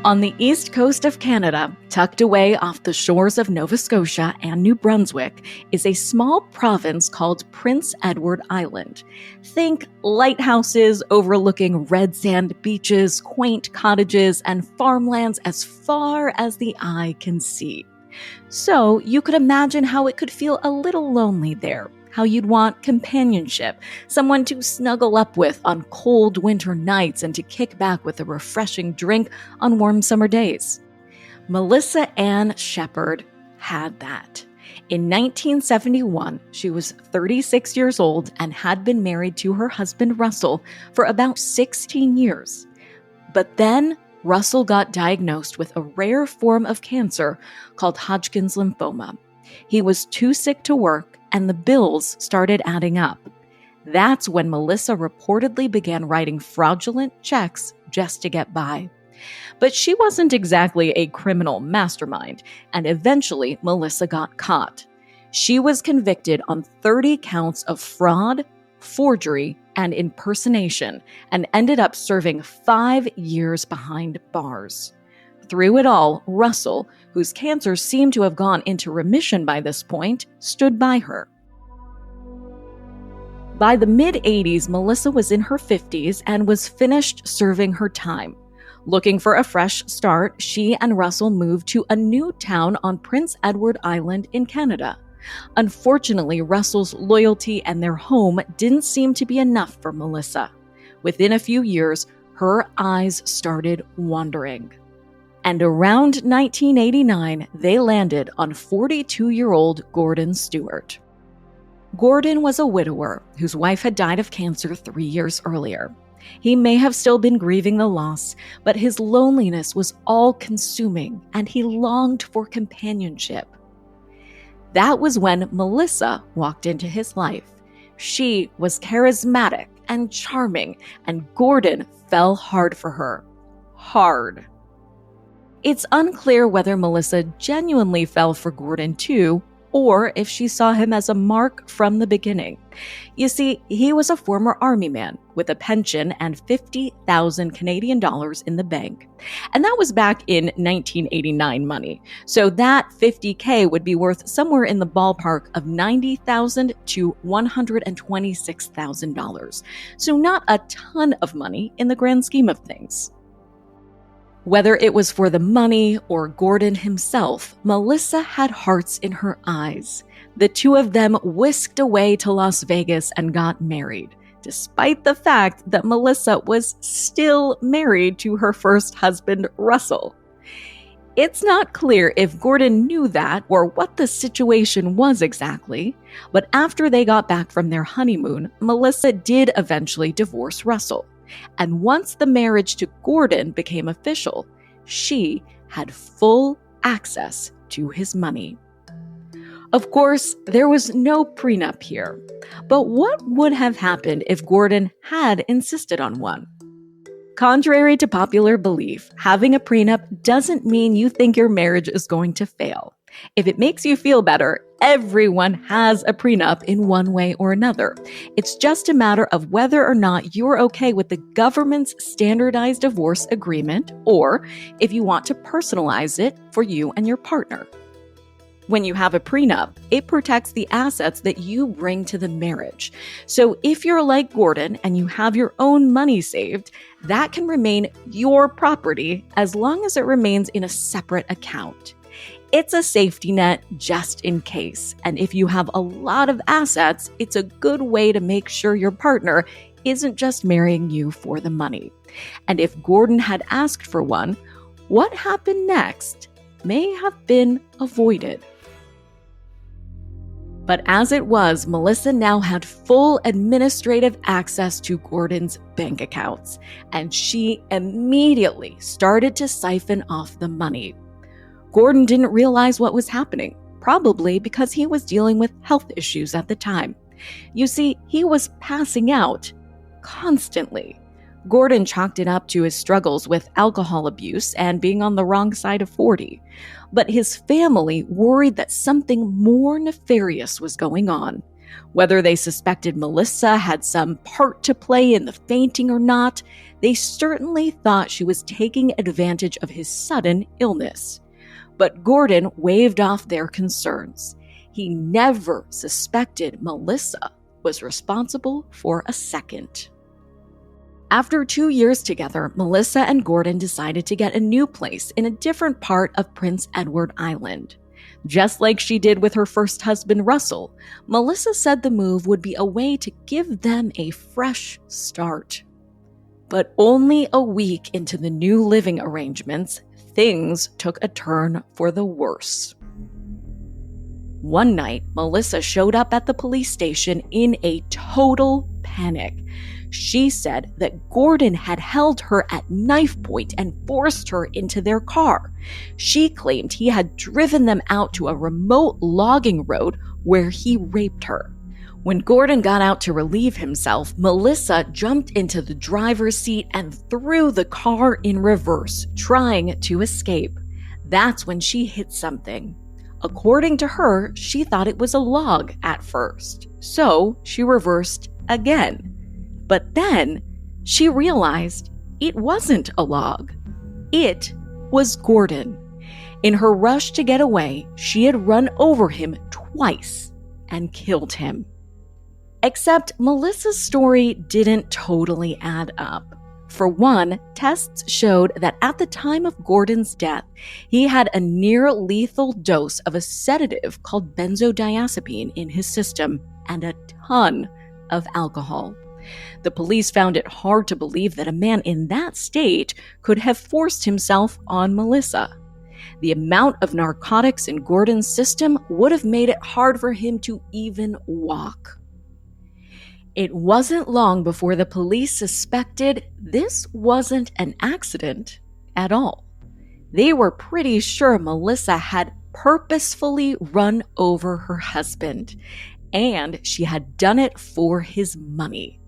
On the east coast of Canada, tucked away off the shores of Nova Scotia and New Brunswick, is a small province called Prince Edward Island. Think lighthouses overlooking red sand beaches, quaint cottages, and farmlands as far as the eye can see. So you could imagine how it could feel a little lonely there. How you'd want companionship, someone to snuggle up with on cold winter nights and to kick back with a refreshing drink on warm summer days. Melissa Ann Shepard had that. In 1971, she was 36 years old and had been married to her husband Russell for about 16 years. But then Russell got diagnosed with a rare form of cancer called Hodgkin's lymphoma. He was too sick to work, and the bills started adding up. That's when Melissa reportedly began writing fraudulent checks just to get by. But she wasn't exactly a criminal mastermind, and eventually Melissa got caught. She was convicted on 30 counts of fraud, forgery, and impersonation, and ended up serving 5 years behind bars. Through it all, Russell, whose cancer seemed to have gone into remission by this point, stood by her. By the mid-'80s, Melissa was in her 50s and was finished serving her time. Looking for a fresh start, she and Russell moved to a new town on Prince Edward Island in Canada. Unfortunately, Russell's loyalty and their home didn't seem to be enough for Melissa. Within a few years, her eyes started wandering. And around 1989, they landed on 42-year-old Gordon Stewart. Gordon was a widower whose wife had died of cancer 3 years earlier. He may have still been grieving the loss, but his loneliness was all-consuming, and he longed for companionship. That was when Melissa walked into his life. She was charismatic and charming, and Gordon fell hard for her. Hard. It's unclear whether Melissa genuinely fell for Gordon too, or if she saw him as a mark from the beginning. You see, he was a former army man with a pension and 50,000 Canadian dollars in the bank. And that was back in 1989 money. So that 50K would be worth somewhere in the ballpark of $90,000 to $126,000. So not a ton of money in the grand scheme of things. Whether it was for the money or Gordon himself, Melissa had hearts in her eyes. The two of them whisked away to Las Vegas and got married, despite the fact that Melissa was still married to her first husband, Russell. It's not clear if Gordon knew that or what the situation was exactly, but after they got back from their honeymoon, Melissa did eventually divorce Russell. And once the marriage to Gordon became official, she had full access to his money. Of course, there was no prenup here. But what would have happened if Gordon had insisted on one? Contrary to popular belief, having a prenup doesn't mean you think your marriage is going to fail. If it makes you feel better, everyone has a prenup in one way or another. It's just a matter of whether or not you're okay with the government's standardized divorce agreement, or if you want to personalize it for you and your partner. When you have a prenup, it protects the assets that you bring to the marriage. So if you're like Gordon and you have your own money saved, that can remain your property as long as it remains in a separate account. It's a safety net just in case, and if you have a lot of assets, it's a good way to make sure your partner isn't just marrying you for the money. And if Gordon had asked for one, what happened next may have been avoided. But as it was, Melissa now had full administrative access to Gordon's bank accounts, and she immediately started to siphon off the money. Gordon didn't realize what was happening, probably because he was dealing with health issues at the time. You see, he was passing out constantly. Gordon chalked it up to his struggles with alcohol abuse and being on the wrong side of 40. But his family worried that something more nefarious was going on. Whether they suspected Melissa had some part to play in the fainting or not, they certainly thought she was taking advantage of his sudden illness. But Gordon waved off their concerns. He never suspected Melissa was responsible for a second. After 2 years together, Melissa and Gordon decided to get a new place in a different part of Prince Edward Island. Just like she did with her first husband, Russell, Melissa said the move would be a way to give them a fresh start. But only a week into the new living arrangements, things took a turn for the worse. One night, Melissa showed up at the police station in a total panic. She said that Gordon had held her at knife point and forced her into their car. She claimed he had driven them out to a remote logging road where he raped her. When Gordon got out to relieve himself, Melissa jumped into the driver's seat and threw the car in reverse, trying to escape. That's when she hit something. According to her, she thought it was a log at first, so she reversed again. But then she realized it wasn't a log. It was Gordon. In her rush to get away, she had run over him twice and killed him. Except Melissa's story didn't totally add up. For one, tests showed that at the time of Gordon's death, he had a near-lethal dose of a sedative called benzodiazepine in his system and a ton of alcohol. The police found it hard to believe that a man in that state could have forced himself on Melissa. The amount of narcotics in Gordon's system would have made it hard for him to even walk. It wasn't long before the police suspected this wasn't an accident at all. They were pretty sure Melissa had purposefully run over her husband, and she had done it for his money.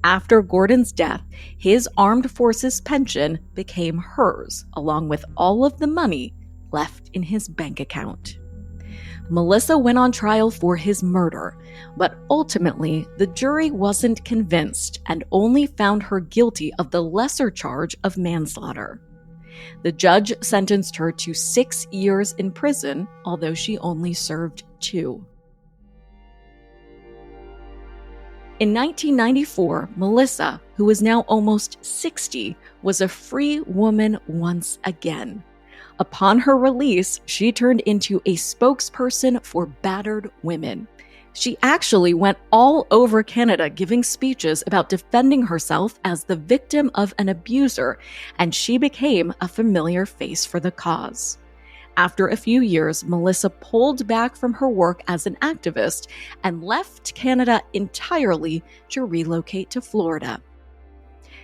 After Gordon's death, his armed forces pension became hers, along with all of the money left in his bank account. Melissa went on trial for his murder, but ultimately the jury wasn't convinced and only found her guilty of the lesser charge of manslaughter. The judge sentenced her to 6 years in prison, although she only served 2. In 1994, Melissa, who was now almost 60, was a free woman once again. Upon her release, she turned into a spokesperson for battered women. She actually went all over Canada giving speeches about defending herself as the victim of an abuser, and she became a familiar face for the cause. After a few years, Melissa pulled back from her work as an activist and left Canada entirely to relocate to Florida.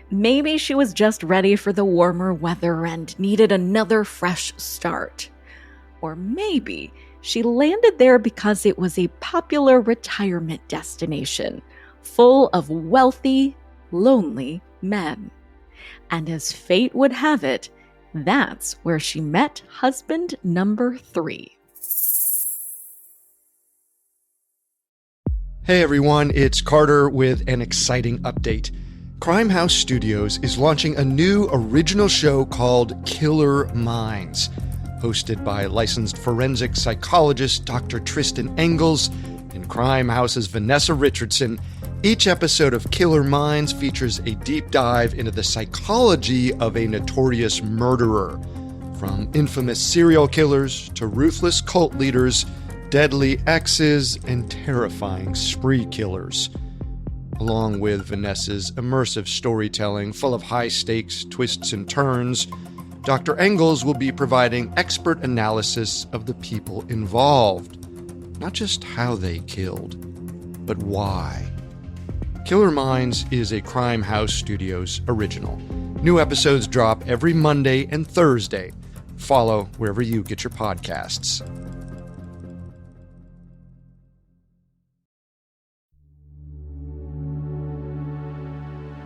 Maybe she was just ready for the warmer weather and needed another fresh start. Or maybe she landed there because it was a popular retirement destination, full of wealthy, lonely men. And as fate would have it, that's where she met husband number 3. Hey everyone, it's Carter with an exciting update. Crime House Studios is launching a new original show called Killer Minds. Hosted by licensed forensic psychologist Dr. Tristan Engels and Crime House's Vanessa Richardson, each episode of Killer Minds features a deep dive into the psychology of a notorious murderer. From infamous serial killers to ruthless cult leaders, deadly exes, and terrifying spree killers. Along with Vanessa's immersive storytelling full of high-stakes twists and turns, Dr. Engels will be providing expert analysis of the people involved. Not just how they killed, but why. Killer Minds is a Crime House Studios original. New episodes drop every Monday and Thursday. Follow wherever you get your podcasts.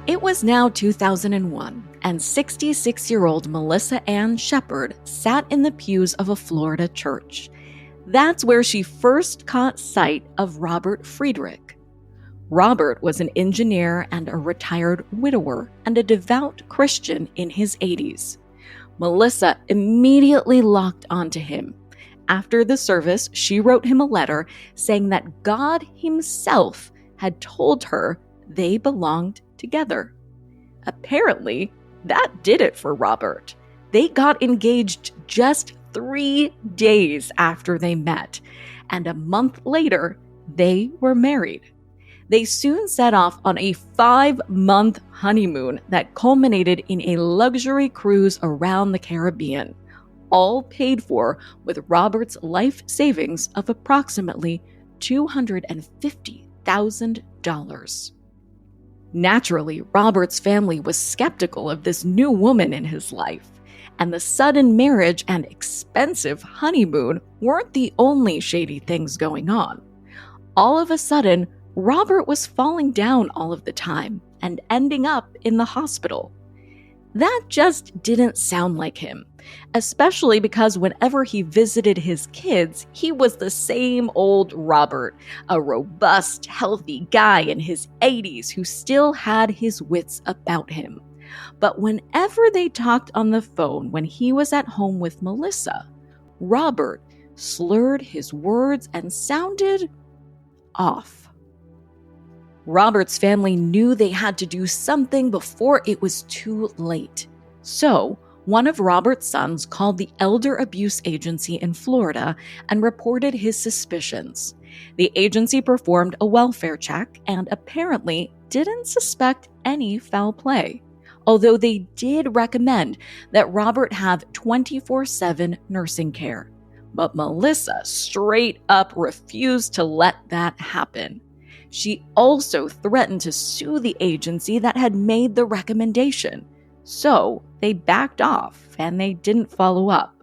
It was now 2001, and 66-year-old Melissa Ann Shepard sat in the pews of a Florida church. That's where she first caught sight of Robert Friedrich. Robert was an engineer and a retired widower and a devout Christian in his 80s. Melissa immediately locked onto him. After the service, she wrote him a letter saying that God himself had told her they belonged together. Apparently, that did it for Robert. They got engaged just 3 days after they met, and a month later, they were married. They soon set off on a 5-month honeymoon that culminated in a luxury cruise around the Caribbean, all paid for with Robert's life savings of approximately $250,000. Naturally, Robert's family was skeptical of this new woman in his life, and the sudden marriage and expensive honeymoon weren't the only shady things going on. All of a sudden, Robert was falling down all of the time and ending up in the hospital. That just didn't sound like him, especially because whenever he visited his kids, he was the same old Robert, a robust, healthy guy in his 80s who still had his wits about him. But whenever they talked on the phone when he was at home with Melissa, Robert slurred his words and sounded off. Robert's family knew they had to do something before it was too late. So, one of Robert's sons called the Elder Abuse Agency in Florida and reported his suspicions. The agency performed a welfare check and apparently didn't suspect any foul play, although they did recommend that Robert have 24/7 nursing care. But Melissa straight up refused to let that happen. She also threatened to sue the agency that had made the recommendation, so they backed off and they didn't follow up.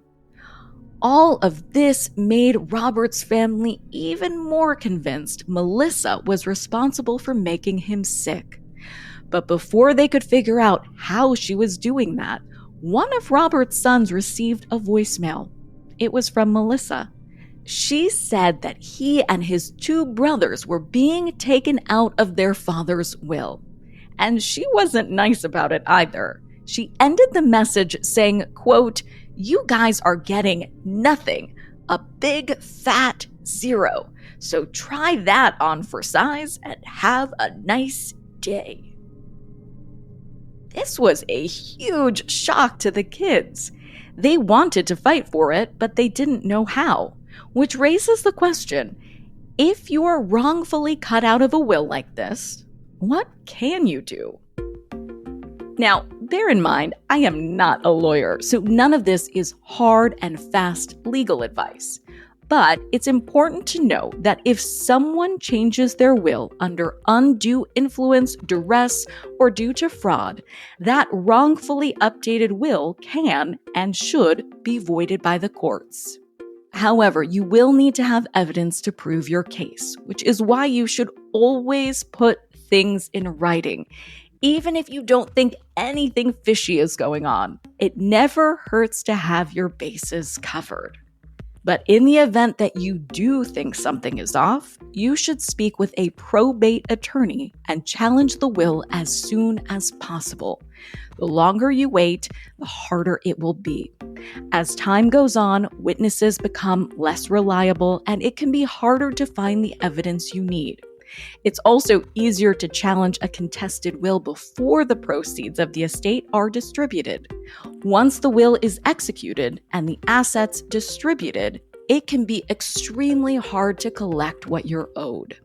All of this made Robert's family even more convinced Melissa was responsible for making him sick. But before they could figure out how she was doing that, one of Robert's sons received a voicemail. It was from Melissa. She said that he and his 2 brothers were being taken out of their father's will. And she wasn't nice about it either. She ended the message saying, quote, "You guys are getting nothing, a big fat 0. So try that on for size and have a nice day." This was a huge shock to the kids. They wanted to fight for it, but they didn't know how. Which raises the question, if you are wrongfully cut out of a will like this, what can you do? Now, bear in mind, I am not a lawyer, so none of this is hard and fast legal advice. But it's important to know that if someone changes their will under undue influence, duress, or due to fraud, that wrongfully updated will can and should be voided by the courts. However, you will need to have evidence to prove your case, which is why you should always put things in writing. Even if you don't think anything fishy is going on, it never hurts to have your bases covered. But in the event that you do think something is off, you should speak with a probate attorney and challenge the will as soon as possible. The longer you wait, the harder it will be. As time goes on, witnesses become less reliable and it can be harder to find the evidence you need. It's also easier to challenge a contested will before the proceeds of the estate are distributed. Once the will is executed and the assets distributed, it can be extremely hard to collect what you're owed.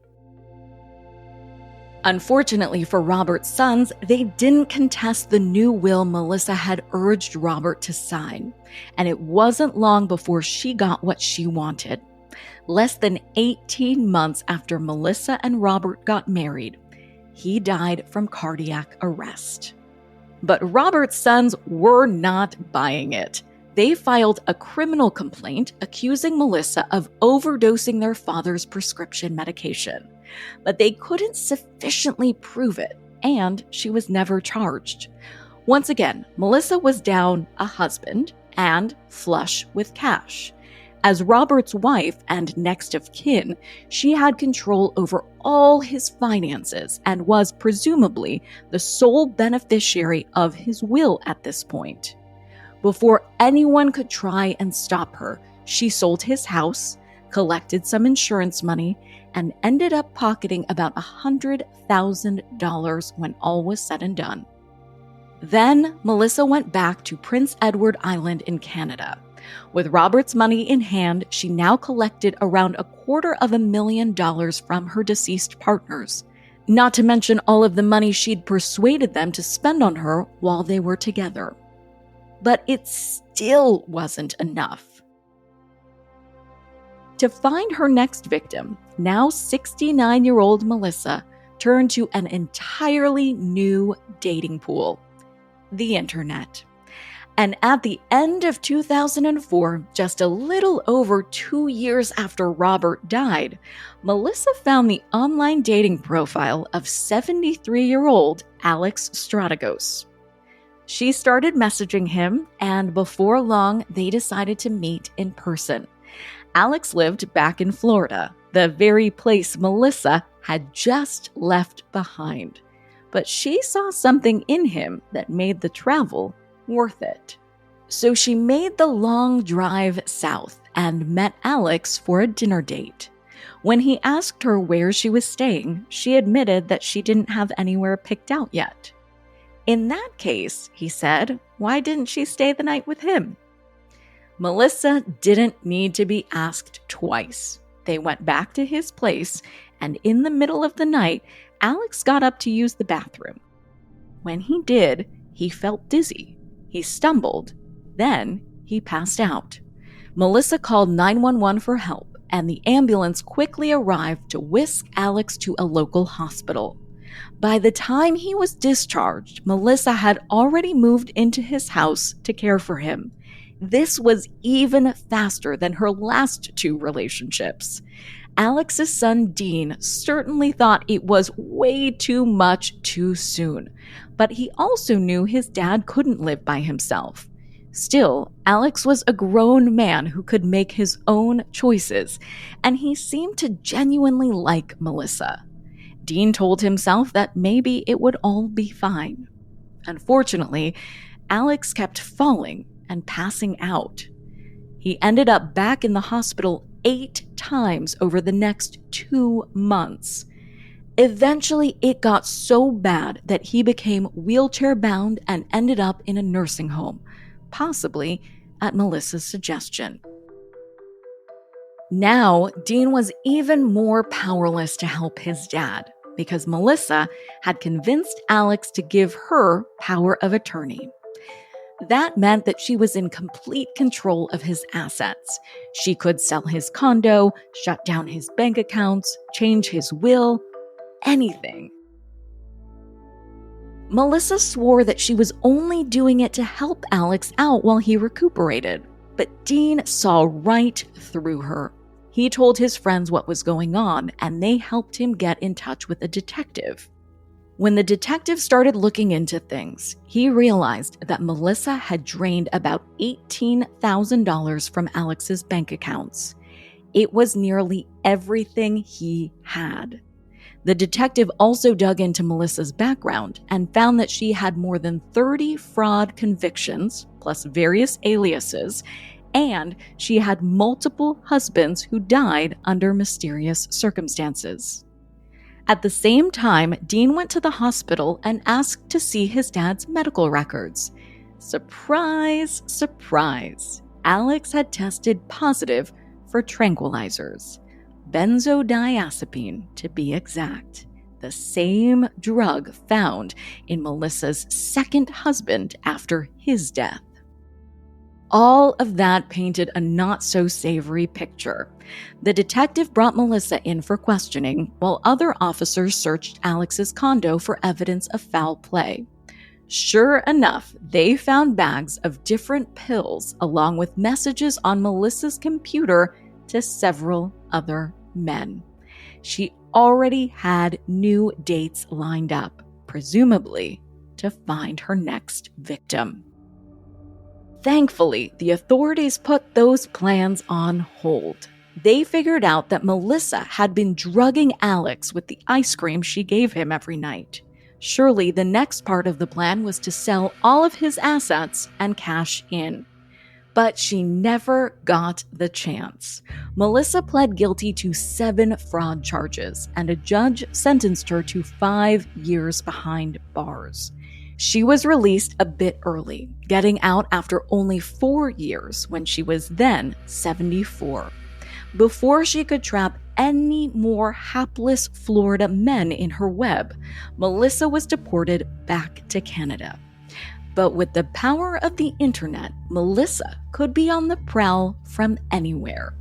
Unfortunately for Robert's sons, they didn't contest the new will Melissa had urged Robert to sign, and it wasn't long before she got what she wanted. Less than 18 months after Melissa and Robert got married, he died from cardiac arrest. But Robert's sons were not buying it. They filed a criminal complaint accusing Melissa of overdosing their father's prescription medication. But they couldn't sufficiently prove it, and she was never charged. Once again, Melissa was down a husband and flush with cash. As Robert's wife and next of kin, she had control over all his finances and was presumably the sole beneficiary of his will at this point. Before anyone could try and stop her, she sold his house, collected some insurance money, and ended up pocketing about $100,000 when all was said and done. Then, Melissa went back to Prince Edward Island in Canada. With Robert's money in hand, she now collected around $250,000 from her deceased partners, not to mention all of the money she'd persuaded them to spend on her while they were together. But it still wasn't enough. To find her next victim, now 69-year-old Melissa turned to an entirely new dating pool: the internet. And at the end of 2004, just a little over 2 years after Robert died, Melissa found the online dating profile of 73-year-old Alex Strategos. She started messaging him, and before long, they decided to meet in person. Alex lived back in Florida, the very place Melissa had just left behind. But she saw something in him that made the travel worth it. So she made the long drive south and met Alex for a dinner date. When he asked her where she was staying, she admitted that she didn't have anywhere picked out yet. In that case, he said, why didn't she stay the night with him? Melissa didn't need to be asked twice. They went back to his place, and in the middle of the night, Alex got up to use the bathroom. When he did, he felt dizzy. He stumbled. Then he passed out. Melissa called 911 for help, and the ambulance quickly arrived to whisk Alex to a local hospital. By the time he was discharged, Melissa had already moved into his house to care for him. This was even faster than her last 2 relationships. Alex's son, Dean, certainly thought it was way too much too soon, but he also knew his dad couldn't live by himself. Still, Alex was a grown man who could make his own choices, and he seemed to genuinely like Melissa. Dean told himself that maybe it would all be fine. Unfortunately, Alex kept falling and passing out. He ended up back in the hospital 8 times over the next 2 months. Eventually, it got so bad that he became wheelchair-bound and ended up in a nursing home, possibly at Melissa's suggestion. Now, Dean was even more powerless to help his dad because Melissa had convinced Alex to give her power of attorney. That meant that she was in complete control of his assets. She could sell his condo, shut down his bank accounts, change his will, anything. Melissa swore that she was only doing it to help Alex out while he recuperated, but Dean saw right through her. He told his friends what was going on, and they helped him get in touch with a detective. When the detective started looking into things, he realized that Melissa had drained about $18,000 from Alex's bank accounts. It was nearly everything he had. The detective also dug into Melissa's background and found that she had more than 30 fraud convictions, plus various aliases, and she had multiple husbands who died under mysterious circumstances. At the same time, Dean went to the hospital and asked to see his dad's medical records. Surprise, surprise, Alex had tested positive for tranquilizers. Benzodiazepine, to be exact. The same drug found in Melissa's second husband after his death. All of that painted a not-so-savory picture. The detective brought Melissa in for questioning, while other officers searched Alex's condo for evidence of foul play. Sure enough, they found bags of different pills along with messages on Melissa's computer to several other men. She already had new dates lined up, presumably to find her next victim. Thankfully, the authorities put those plans on hold. They figured out that Melissa had been drugging Alex with the ice cream she gave him every night. Surely the next part of the plan was to sell all of his assets and cash in. But she never got the chance. Melissa pled guilty to 7 fraud charges, and a judge sentenced her to 5 years behind bars. She was released a bit early, getting out after only 4 years when she was then 74. Before she could trap any more hapless Florida men in her web, Melissa was deported back to Canada. But with the power of the internet, Melissa could be on the prowl from anywhere.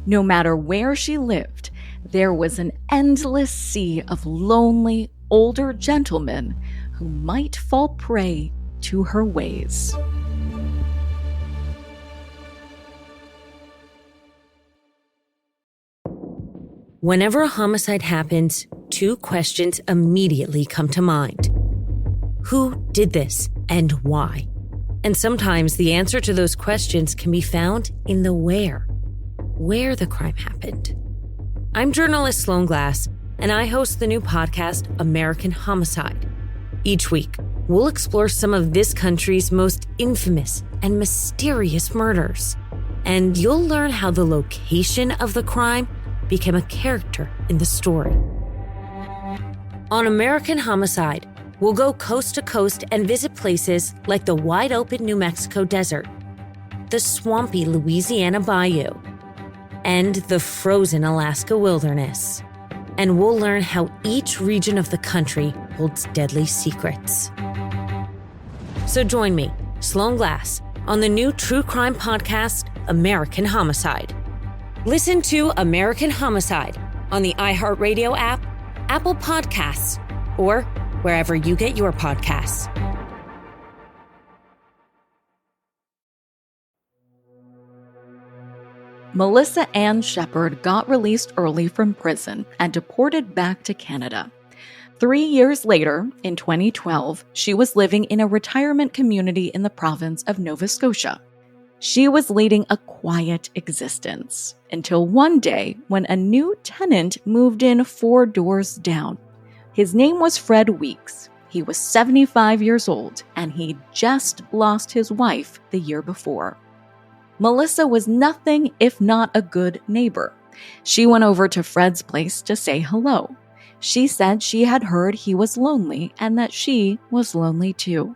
No matter where she lived, there was an endless sea of lonely, older gentlemen who might fall prey to her ways. Whenever a homicide happens, 2 questions immediately come to mind. Who did this and why? And sometimes the answer to those questions can be found in the where the crime happened. I'm journalist Sloan Glass, and I host the new podcast, American Homicide. Each week, we'll explore some of this country's most infamous and mysterious murders. And you'll learn how the location of the crime became a character in the story. On American Homicide, we'll go coast to coast and visit places like the wide-open New Mexico desert, the swampy Louisiana bayou, and the frozen Alaska wilderness. And we'll learn how each region of the country holds deadly secrets. So join me, Sloan Glass, on the new true crime podcast, American Homicide. Listen to American Homicide on the iHeartRadio app, Apple Podcasts, or wherever you get your podcasts. Melissa Ann Shepard got released early from prison and deported back to Canada. 3 years later, in 2012, she was living in a retirement community in the province of Nova Scotia. She was leading a quiet existence until one day when a new tenant moved in 4 doors down. His name was Fred Weeks. He was 75 years old, and he'd just lost his wife the year before. Melissa was nothing if not a good neighbor. She went over to Fred's place to say hello. She said she had heard he was lonely and that she was lonely too.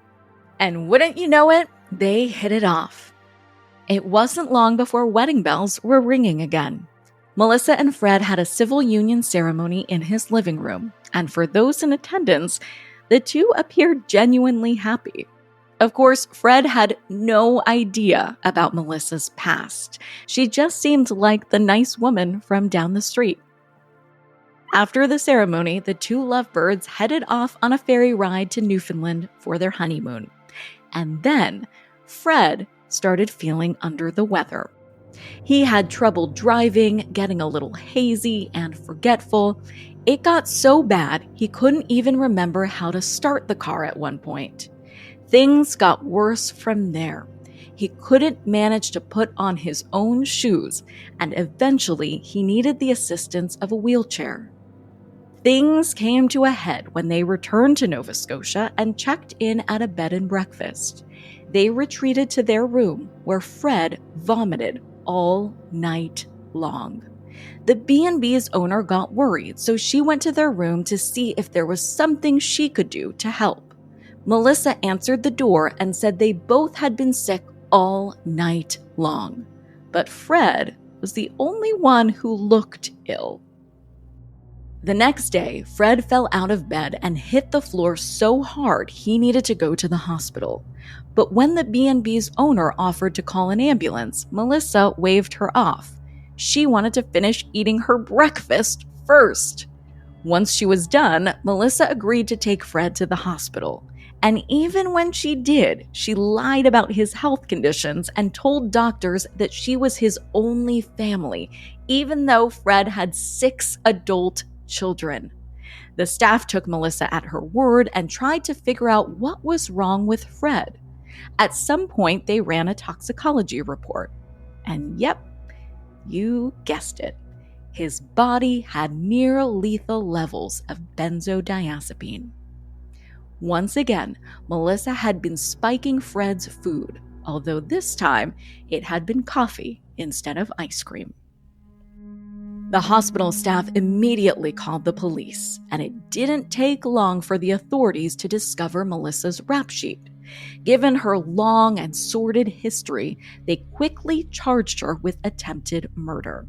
And wouldn't you know it, they hit it off. It wasn't long before wedding bells were ringing again. Melissa and Fred had a civil union ceremony in his living room, and for those in attendance, the two appeared genuinely happy. Of course, Fred had no idea about Melissa's past. She just seemed like the nice woman from down the street. After the ceremony, the two lovebirds headed off on a ferry ride to Newfoundland for their honeymoon. And then, Fred started feeling under the weather. He had trouble driving, getting a little hazy and forgetful. It got so bad, he couldn't even remember how to start the car at one point. Things got worse from there. He couldn't manage to put on his own shoes, and eventually he needed the assistance of a wheelchair. Things came to a head when they returned to Nova Scotia and checked in at a bed and breakfast. They retreated to their room, where Fred vomited all night long. The B&B's owner got worried, so she went to their room to see if there was something she could do to help. Melissa answered the door and said they both had been sick all night long. But Fred was the only one who looked ill. The next day, Fred fell out of bed and hit the floor so hard he needed to go to the hospital. But when the B&B's owner offered to call an ambulance, Melissa waved her off. She wanted to finish eating her breakfast first. Once she was done, Melissa agreed to take Fred to the hospital. And even when she did, she lied about his health conditions and told doctors that she was his only family, even though Fred had 6 adult children. The staff took Melissa at her word and tried to figure out what was wrong with Fred. At some point, they ran a toxicology report. And yep, you guessed it. His body had near lethal levels of benzodiazepine. Once again, Melissa had been spiking Fred's food, although this time it had been coffee instead of ice cream. The hospital staff immediately called the police, and it didn't take long for the authorities to discover Melissa's rap sheet. Given her long and sordid history, they quickly charged her with attempted murder.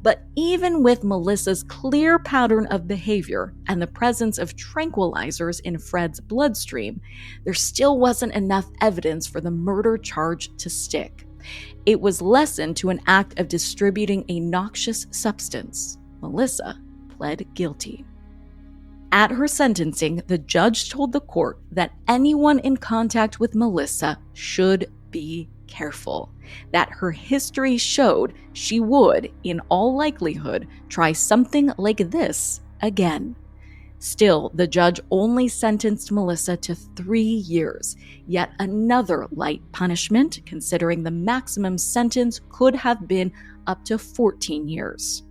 But even with Melissa's clear pattern of behavior and the presence of tranquilizers in Fred's bloodstream, there still wasn't enough evidence for the murder charge to stick. It was lessened to an act of distributing a noxious substance. Melissa pled guilty. At her sentencing, the judge told the court that anyone in contact with Melissa should be careful, that her history showed she would, in all likelihood, try something like this again. Still, the judge only sentenced Melissa to 3 years, yet another light punishment, considering the maximum sentence could have been up to 14 years.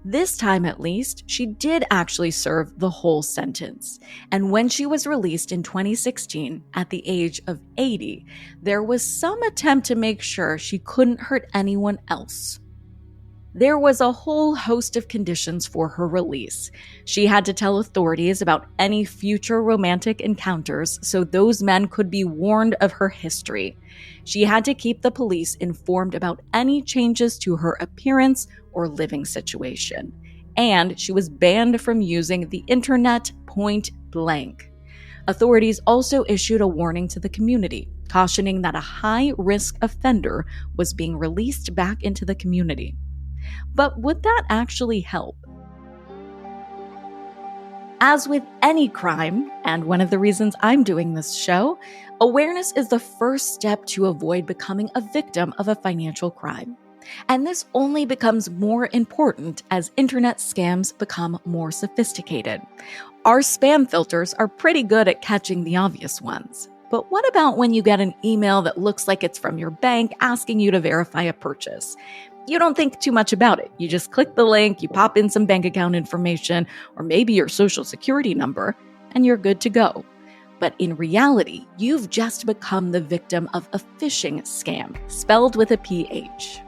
This time, at least, she did actually serve the whole sentence. And when she was released in 2016, at the age of 80, there was some attempt to make sure she couldn't hurt anyone else. There was a whole host of conditions for her release. She had to tell authorities about any future romantic encounters so those men could be warned of her history. She had to keep the police informed about any changes to her appearance or living situation. And she was banned from using the internet point blank. Authorities also issued a warning to the community, cautioning that a high-risk offender was being released back into the community. But would that actually help? As with any crime, and one of the reasons I'm doing this show, awareness is the first step to avoid becoming a victim of a financial crime. And this only becomes more important as internet scams become more sophisticated. Our spam filters are pretty good at catching the obvious ones. But what about when you get an email that looks like it's from your bank asking you to verify a purchase? You don't think too much about it. You just click the link, you pop in some bank account information, or maybe your social security number, and you're good to go. But in reality, you've just become the victim of a phishing scam, spelled with a PH.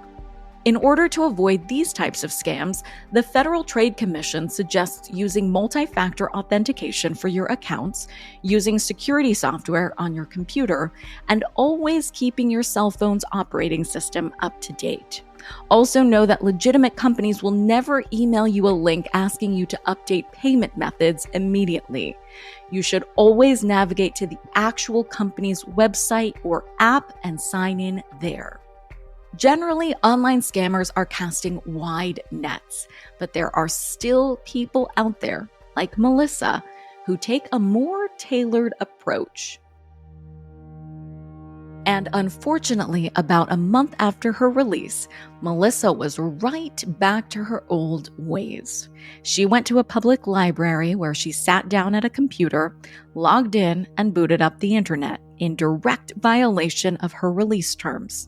In order to avoid these types of scams, the Federal Trade Commission suggests using multi-factor authentication for your accounts, using security software on your computer, and always keeping your cell phone's operating system up to date. Also know that legitimate companies will never email you a link asking you to update payment methods immediately. You should always navigate to the actual company's website or app and sign in there. Generally, online scammers are casting wide nets, but there are still people out there, like Melissa, who take a more tailored approach. And unfortunately, about a month after her release, Melissa was right back to her old ways. She went to a public library where she sat down at a computer, logged in, and booted up the internet in direct violation of her release terms.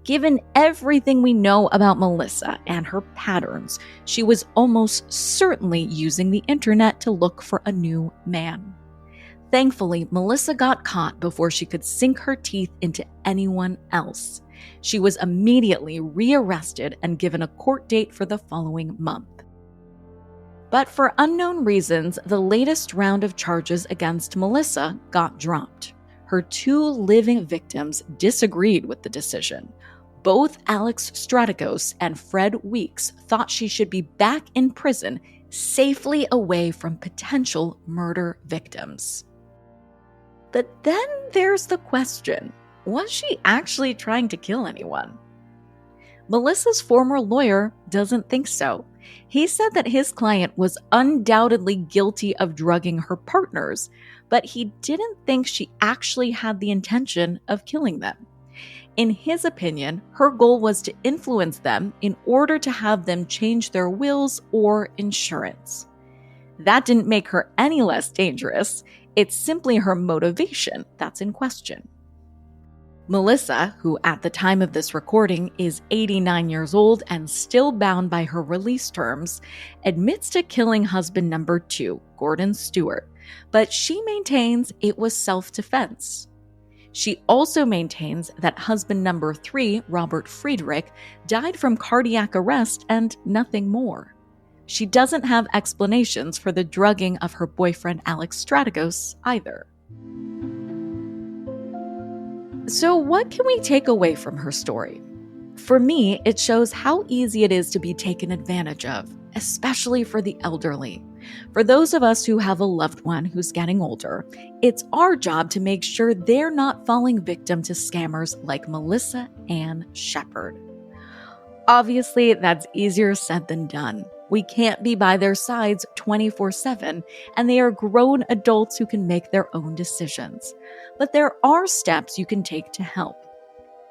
Given everything we know about Melissa and her patterns, she was almost certainly using the internet to look for a new man. Thankfully, Melissa got caught before she could sink her teeth into anyone else. She was immediately rearrested and given a court date for the following month. But for unknown reasons, the latest round of charges against Melissa got dropped. Her 2 living victims disagreed with the decision. Both Alex Strategos and Fred Weeks thought she should be back in prison, safely away from potential murder victims. But then there's the question, was she actually trying to kill anyone? Melissa's former lawyer doesn't think so. He said that his client was undoubtedly guilty of drugging her partners, but he didn't think she actually had the intention of killing them. In his opinion, her goal was to influence them in order to have them change their wills or insurance. That didn't make her any less dangerous. It's simply her motivation that's in question. Melissa, who at the time of this recording is 89 years old and still bound by her release terms, admits to killing husband number 2, Gordon Stewart, but she maintains it was self-defense. She also maintains that husband number 3, Robert Friedrich, died from cardiac arrest and nothing more. She doesn't have explanations for the drugging of her boyfriend Alex Strategos either. So what can we take away from her story? For me, it shows how easy it is to be taken advantage of, especially for the elderly. For those of us who have a loved one who's getting older, it's our job to make sure they're not falling victim to scammers like Melissa Ann Shepard. Obviously, that's easier said than done. We can't be by their sides 24/7, and they are grown adults who can make their own decisions. But there are steps you can take to help.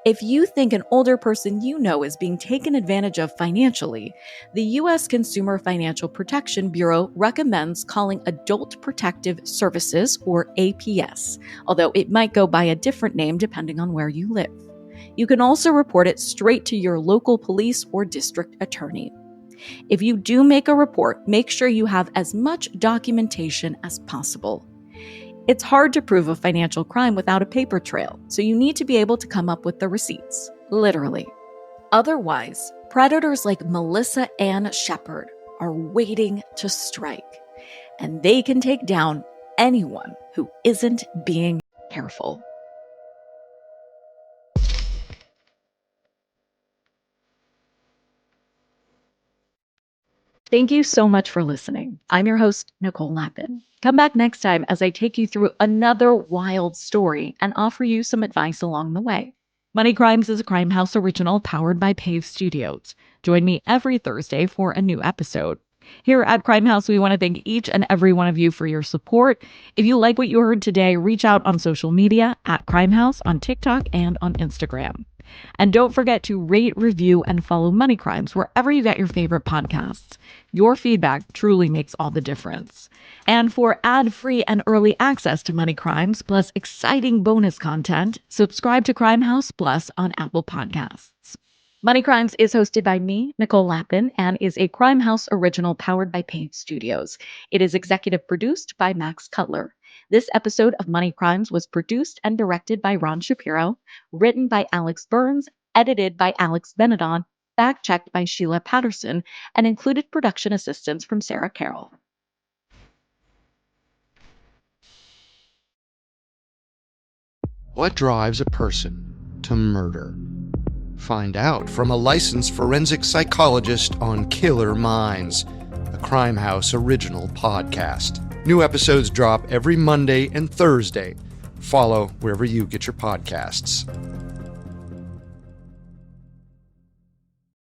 If you think an older person you know is being taken advantage of financially, the U.S. Consumer Financial Protection Bureau recommends calling Adult Protective Services, or APS, although it might go by a different name depending on where you live. You can also report it straight to your local police or district attorney. If you do make a report, make sure you have as much documentation as possible. It's hard to prove a financial crime without a paper trail, so you need to be able to come up with the receipts, literally. Otherwise, predators like Melissa Ann Shepard are waiting to strike, and they can take down anyone who isn't being careful. Thank you so much for listening. I'm your host, Nicole Lappin. Come back next time as I take you through another wild story and offer you some advice along the way. Money Crimes is a Crime House original powered by Pave Studios. Join me every Thursday for a new episode. Here at Crime House, we want to thank each and every one of you for your support. If you like what you heard today, reach out on social media at Crime House on TikTok and on Instagram. And don't forget to rate, review, and follow Money Crimes wherever you get your favorite podcasts. Your feedback truly makes all the difference. And for ad-free and early access to Money Crimes, plus exciting bonus content, subscribe to Crime House Plus on Apple Podcasts. Money Crimes is hosted by me, Nicole Lappin, and is a Crime House original powered by Pave Studios. It is executive produced by Max Cutler. This episode of Money Crimes was produced and directed by Ron Shapiro, written by Alex Burns, edited by Alex Benedon, fact-checked by Sheila Patterson, and included production assistance from Sarah Carroll. What drives a person to murder? Find out from a licensed forensic psychologist on Killer Minds, a Crime House original podcast. New episodes drop every Monday and Thursday. Follow wherever you get your podcasts.